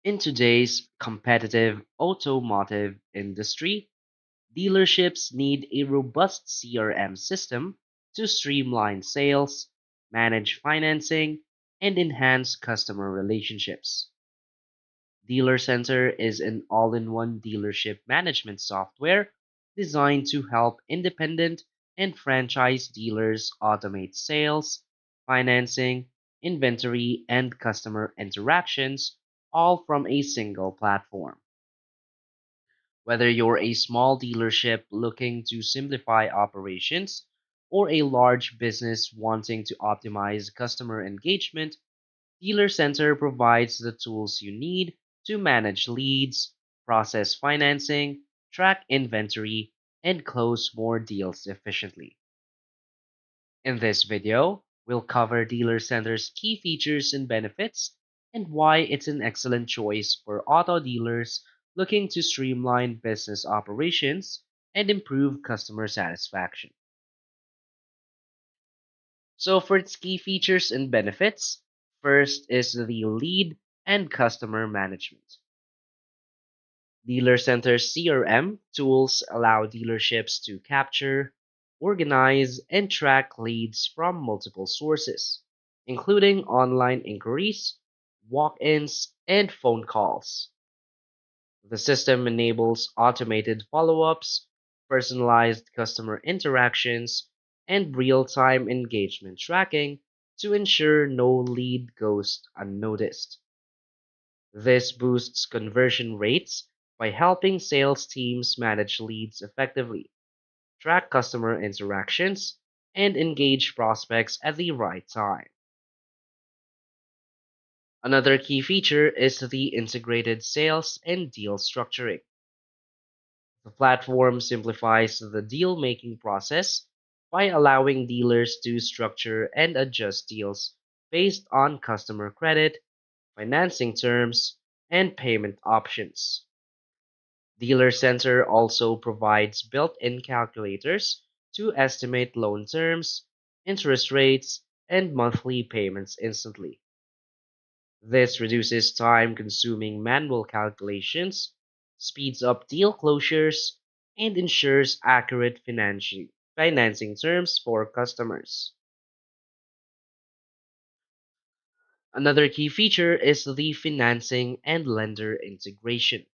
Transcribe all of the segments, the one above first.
In today's competitive automotive industry, dealerships need a robust CRM system to streamline sales, manage financing, and enhance customer relationships. DealerCenter is an all-in-one dealership management software designed to help independent and franchise dealers automate sales, financing, inventory, and customer interactions, all from a single platform. Whether you're a small dealership looking to simplify operations or a large business wanting to optimize customer engagement, DealerCenter provides the tools you need to manage leads, process financing, track inventory, and close more deals efficiently. In this video, we'll cover DealerCenter's key features and benefits and why it's an excellent choice for auto dealers looking to streamline business operations and improve customer satisfaction. So, for its key features and benefits, first is the lead and customer management. DealerCenter CRM tools allow dealerships to capture, organize, and track leads from multiple sources, including online inquiries, walk ins, and phone calls. The system enables automated follow ups, personalized customer interactions, and real time engagement tracking to ensure no lead goes unnoticed. This boosts conversion rates by helping sales teams manage leads effectively, track customer interactions, and engage prospects at the right time. Another key feature is the integrated sales and deal structuring. The platform simplifies the deal making process by allowing dealers to structure and adjust deals based on customer credit, financing terms, and payment options. Dealer Center also provides built-in calculators to estimate loan terms, interest rates, and monthly payments instantly. This reduces time-consuming manual calculations, speeds up deal closures, and ensures accurate financing terms for customers. Another key feature is the financing and lender integration.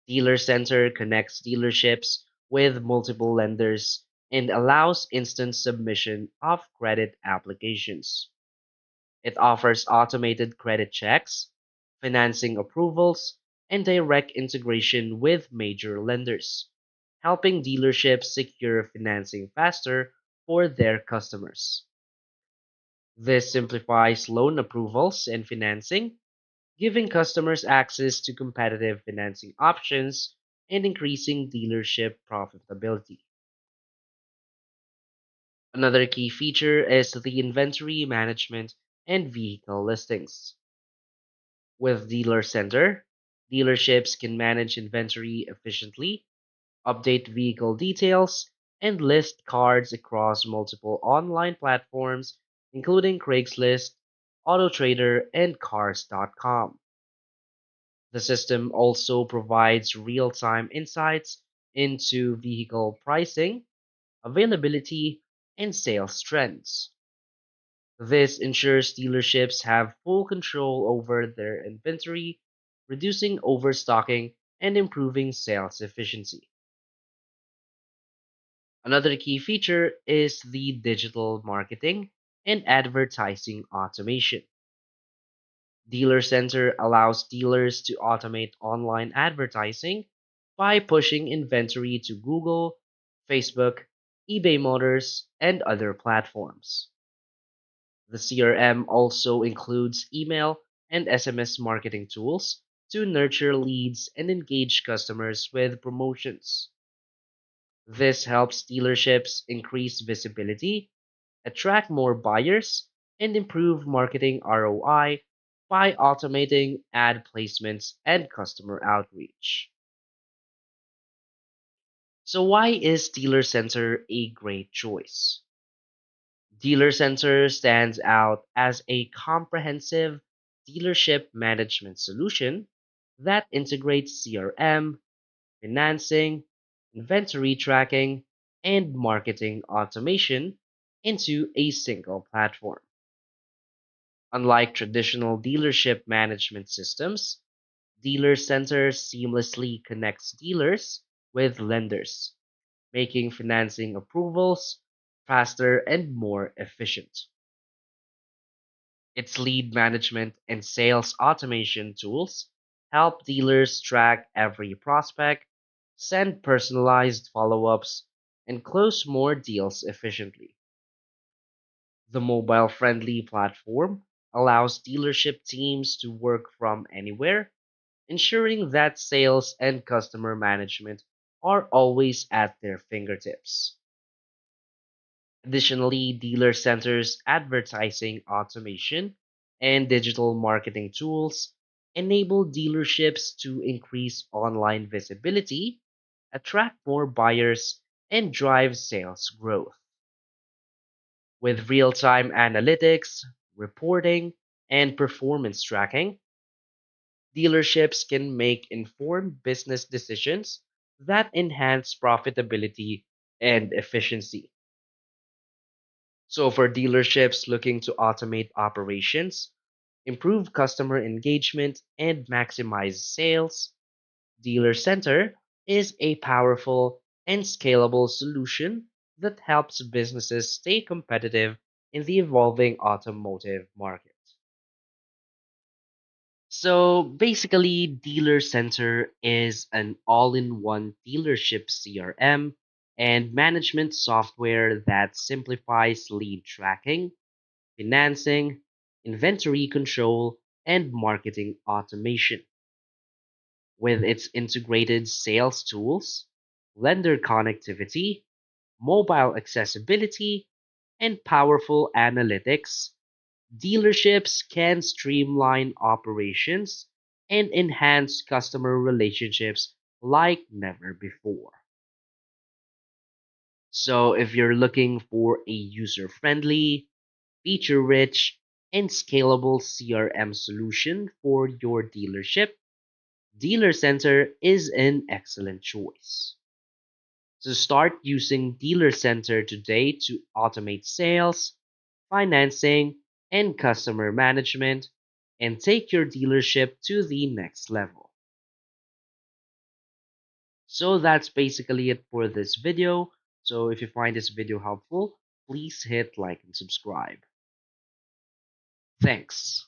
Dealer Center connects dealerships with multiple lenders and allows instant submission of credit applications. It offers automated credit checks, financing approvals, and direct integration with major lenders, helping dealerships secure financing faster for their customers. This simplifies loan approvals and financing, giving customers access to competitive financing options and increasing dealership profitability. Another key feature is the inventory management and vehicle listings. With Dealer Center, dealerships can manage inventory efficiently, update vehicle details, and list cars across multiple online platforms, including Craigslist, AutoTrader, and Cars.com. The system also provides real time insights into vehicle pricing, availability, and sales trends. This ensures dealerships have full control over their inventory, reducing overstocking and improving sales efficiency. Another key feature is the digital marketing and advertising automation. Dealer Center allows dealers to automate online advertising by pushing inventory to Google, Facebook, eBay Motors, and other platforms. The CRM also includes email and SMS marketing tools to nurture leads and engage customers with promotions. This helps dealerships increase visibility, attract more buyers, and improve marketing ROI by automating ad placements and customer outreach. So, why is Dealer Center a great choice? Dealer Center stands out as a comprehensive dealership management solution that integrates CRM, financing, inventory tracking, and marketing automation into a single platform. Unlike traditional dealership management systems, DealerCenter seamlessly connects dealers with lenders, making financing approvals faster and more efficient. Its lead management and sales automation tools help dealers track every prospect, send personalized follow ups, and close more deals efficiently. The mobile friendly platform allows dealership teams to work from anywhere, ensuring that sales and customer management are always at their fingertips. Additionally, dealer centers advertising automation and digital marketing tools enable dealerships to increase online visibility, attract more buyers, and drive sales growth. With real time analytics, reporting, and performance tracking, dealerships can make informed business decisions that enhance profitability and efficiency. So, for dealerships looking to automate operations, improve customer engagement, and maximize sales, Dealer Center is a powerful and scalable solution that helps businesses stay competitive in the evolving automotive market. So basically, Dealer Center is an all in one dealership CRM and management software that simplifies lead tracking, financing, inventory control, and marketing automation. With its integrated sales tools, lender connectivity, mobile accessibility, and powerful analytics, dealerships can streamline operations and enhance customer relationships like never before. So, if you're looking for a user friendly, feature rich, and scalable CRM solution for your dealership, Dealer Center is an excellent choice. So start using Dealer Center today to automate sales, financing, and customer management and take your dealership to the next level. So that's basically it for this video. So if you find this video helpful, please hit like and subscribe. Thanks.